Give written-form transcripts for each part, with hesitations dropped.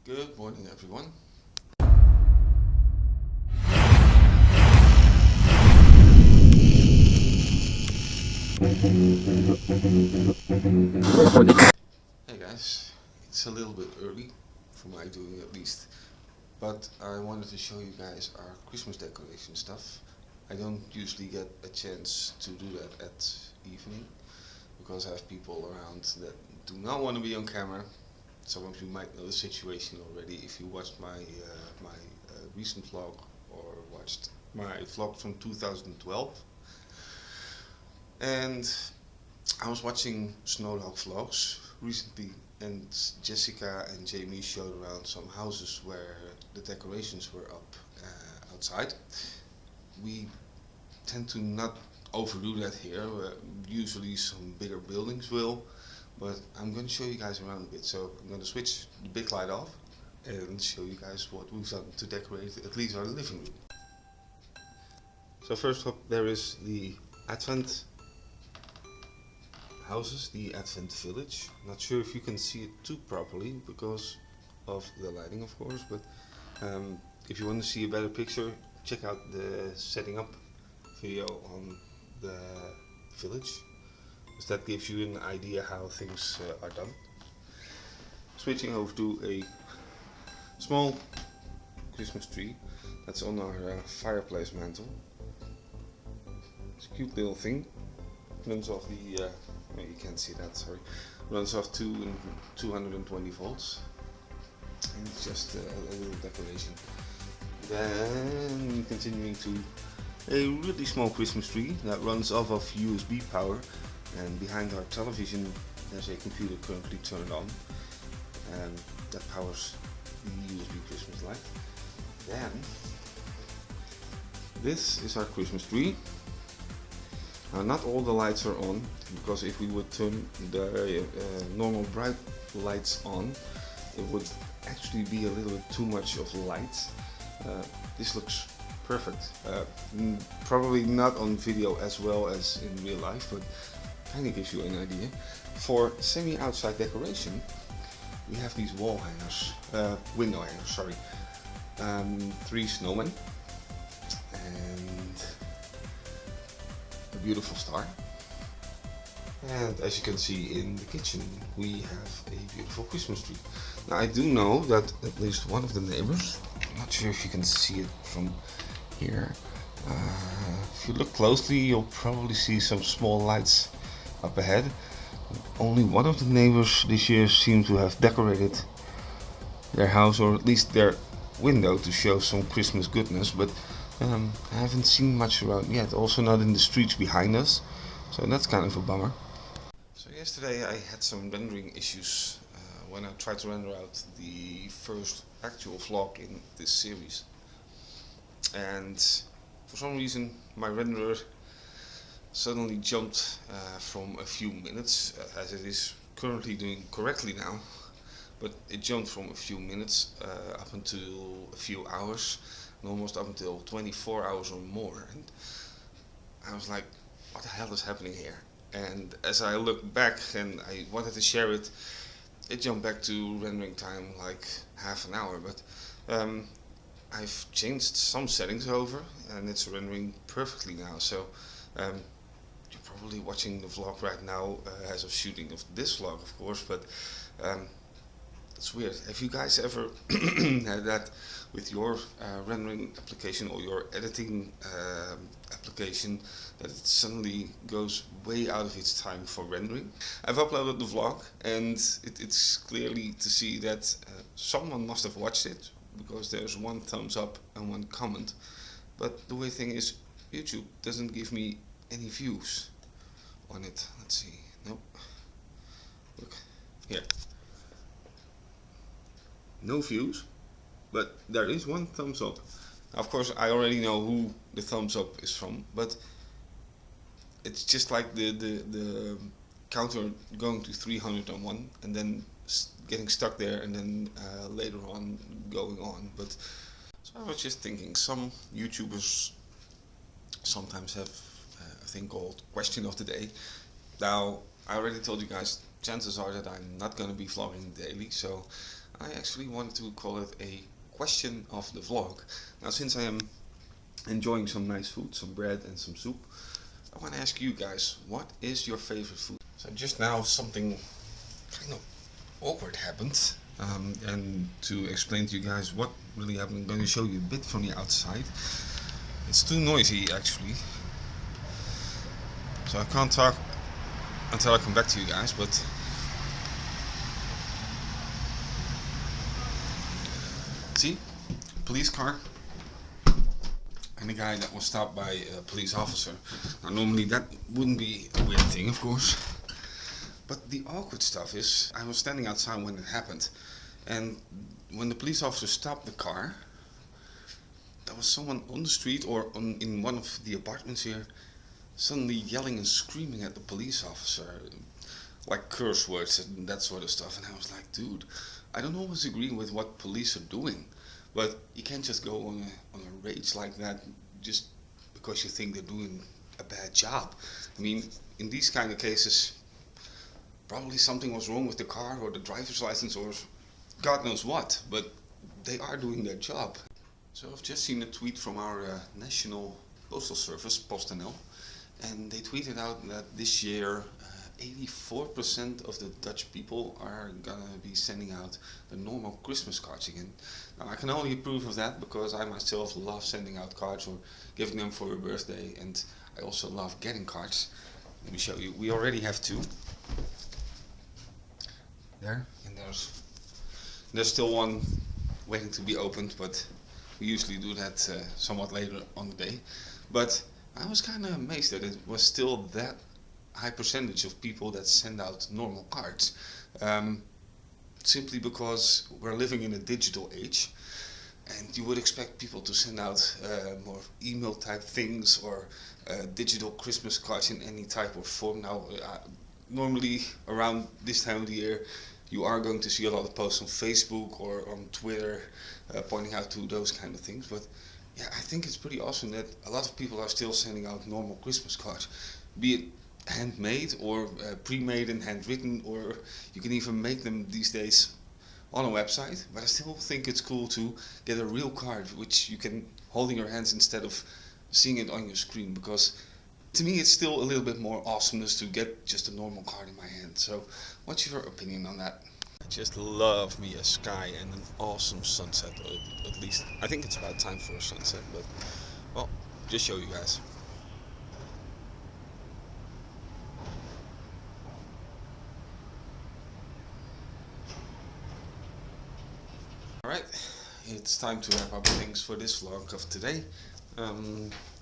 Good morning, everyone. Hey guys, it's a little bit early for my doing at least, but I wanted to show you guys our Christmas decoration stuff. I don't usually get a chance to do that at evening because I have people around that do not want to be on camera. Some of you might know the situation already if you watched my recent vlog or watched my vlog from 2012. And I was watching Snowdog vlogs recently, and Jessica and Jamie showed around some houses where the decorations were up outside. We tend to not overdo that here. Usually some bigger buildings will, but I'm going to show you guys around a bit. So I'm going to switch the big light off and show you guys what we've done to decorate at least our living room. So first up there is the Advent houses, the Advent village. Not sure if you can see it too properly because of the lighting, of course, but if you want to see a better picture, check out the setting up video on the village, because that gives you an idea how things are done. Switching over to a small Christmas tree that's on our fireplace mantle. It's a cute little thing. Runs off the no, you can't see that, sorry. Runs off 220 volts, and it's just a little decoration. Then continuing to a really small Christmas tree that runs off of USB power, and behind our television there's a computer currently turned on, and that powers the USB Christmas light. Then this is our Christmas tree. Now, not all the lights are on, because if we would turn the normal bright lights on, it would actually be a little bit too much of light. This looks perfect. Probably not on video as well as in real life, but kind of gives you an idea. For semi-outside decoration, we have these wall hangers, window hangers, sorry. 3 snowmen and a beautiful star. And as you can see in the kitchen, we have a beautiful Christmas tree. Now, I do know that at least one of the neighbors, I'm not sure if you can see it from here, if you look closely you'll probably see some small lights up ahead. Only one of the neighbors this year seemed to have decorated their house, or at least their window, to show some Christmas goodness, but I haven't seen much around yet, also not in the streets behind us, so that's kind of a bummer. So yesterday I had some rendering issues when I tried to render out the first actual vlog in this series, and for some reason my renderer suddenly jumped from a few minutes, as it is currently doing correctly now, but it jumped from a few minutes up until a few hours, and almost up until 24 hours or more. And I was like, what the hell is happening here? And as I looked back and I wanted to share it, it jumped back to rendering time like half an hour, but I've changed some settings over and it's rendering perfectly now. So you're probably watching the vlog right now as of shooting of this vlog, of course, but it's weird. Have you guys ever had that with your rendering application or your editing application, that it suddenly goes way out of its time for rendering? I've uploaded the vlog and it's clearly to see that someone must have watched it, because there's 1 thumbs up and 1 comment, but the weird thing is YouTube doesn't give me any views on it. Let's see, nope, look here, no views, but there is 1 thumbs up. Now, of course I already know who the thumbs up is from, but it's just like the counter going to 301 and then getting stuck there, and then later on going on. But so I was just thinking, some YouTubers sometimes have a thing called question of the day. Now, I already told you guys, chances are that I'm not going to be vlogging daily, so I actually wanted to call it a question of the vlog. Now, since I am enjoying some nice food, some bread and some soup, I want to ask you guys, what is your favorite food? So just now something kind of awkward happened, and to explain to you guys what really happened, I'm going to show you a bit from the outside. It's too noisy actually, so I can't talk until I come back to you guys, but see, police car and a guy that was stopped by a police officer. Now normally that wouldn't be a weird thing, of course, but the awkward stuff is I was standing outside when it happened, and when the police officer stopped the car, there was someone on the street or in one of the apartments here suddenly yelling and screaming at the police officer, like curse words and that sort of stuff. And I was like, dude, I don't always agree with what police are doing, but you can't just go on a rage like that just because you think they're doing a bad job. I mean, in these kind of cases, probably something was wrong with the car or the driver's license or God knows what, but they are doing their job. So I've just seen a tweet from our national postal service, PostNL, and they tweeted out that this year 84% of the Dutch people are gonna be sending out the normal Christmas cards again. Now I can only approve of that because I myself love sending out cards or giving them for a birthday, and I also love getting cards. Let me show you. We already have two. There, and there's still one waiting to be opened, but we usually do that somewhat later on the day. But I was kind of amazed that it was still that high percentage of people that send out normal cards, simply because we're living in a digital age, and you would expect people to send out more email type things or digital Christmas cards in any type of form. Now, normally around this time of the year, you are going to see a lot of posts on Facebook or on Twitter pointing out to those kind of things. But yeah, I think it's pretty awesome that a lot of people are still sending out normal Christmas cards, be it handmade or pre-made and handwritten, or you can even make them these days on a website. But I still think it's cool to get a real card which you can hold in your hands instead of seeing it on your screen, because to me it's still a little bit more awesomeness to get just a normal card in my hand. So what's your opinion on that? I just love me a sky and an awesome sunset, or at least I think it's about time for a sunset, but well, just show you guys. Alright, it's time to wrap up things for this vlog of today.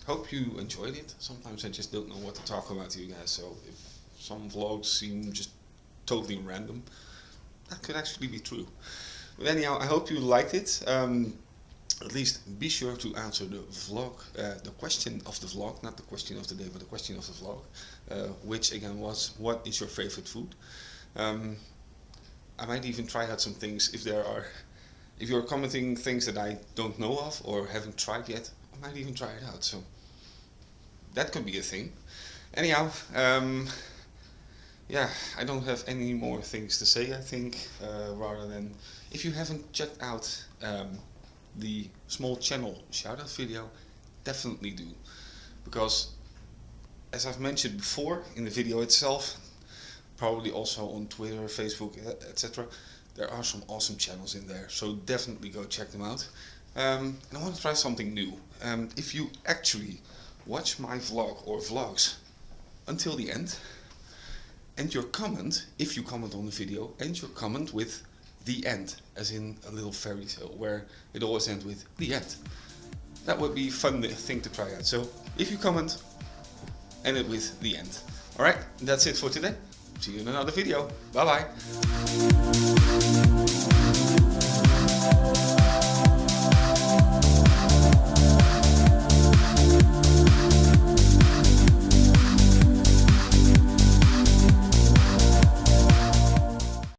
Hope you enjoyed it. Sometimes I just don't know what to talk about to you guys, so if some vlogs seem just totally random, that could actually be true. But anyhow, I hope you liked it. At least be sure to answer the vlog, the question of the vlog, not the question of the day, but the question of the vlog, which again was, what is your favorite food? I might even try out some things if you're commenting things that I don't know of or haven't tried yet. I might even try it out, so that could be a thing. Anyhow, yeah, I don't have any more things to say, I think, rather than, if you haven't checked out the small channel shoutout video, definitely do, because as I've mentioned before in the video itself, probably also on Twitter, Facebook, etc., there are some awesome channels in there, so definitely go check them out. And I want to try something new. If you actually watch my vlog or vlogs until the end, and your comment, if you comment on the video, and your comment with the end, as in a little fairy tale where it always ends with the end. That would be a fun thing to try out. So if you comment, end it with the end. Alright, that's it for today. See you in another video. Bye bye.